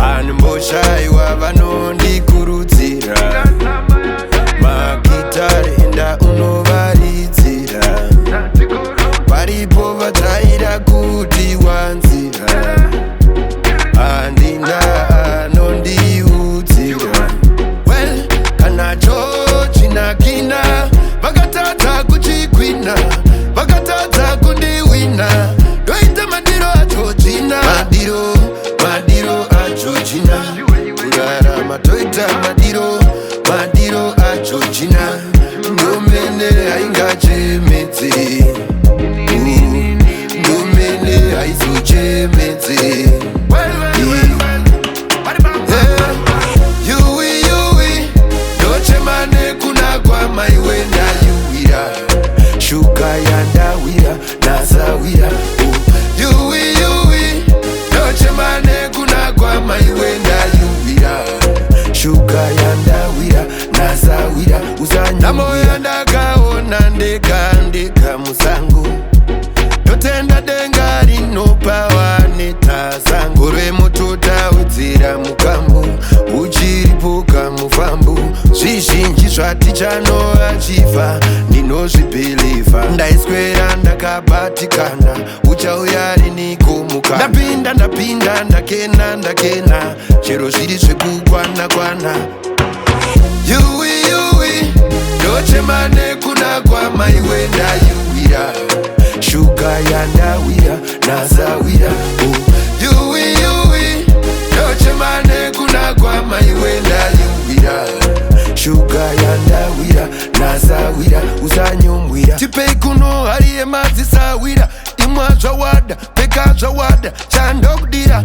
Animboshaiwa vanondikurudzira magitari enda unovaridzira varipo vatsvaira kuti wanzira handina anondiudzira well kana chochinakina vakatadza kuchikwina vakatadza kundiwina ndoita madiro achochina madiro achochina kurarama toita madiro achochina ndomene haingachemedze ndomene haizochemedze yuwi ndochemane kuna kwamaiwe ndayuwira shuka yandawira nasawira yuwi ndochemane kuna kwamaiwe ndayuwira shuka yandawira nasawira uzanyamoyo ndakaona ndeka musango ndotenda denga rinopawa netazango rwemototaudzira mukambo uchiripoka mufambo zvizhinji zvati chano achifa ndinozvibhilivha ndaiswera ndakabatikana uchauya riniko muka ndapinda ndakena chero zviri zvekukwana yuwi ndochemane kuna kwamaiwe ndayuwira shuka yandawira nasawira yuwi ndochemane kuna kwamaiwe ndayuwira shuka yandawira nasawira usanyumwira tipei kuno hari yemadzisawira imwa zvawada peka zvawada chandokudira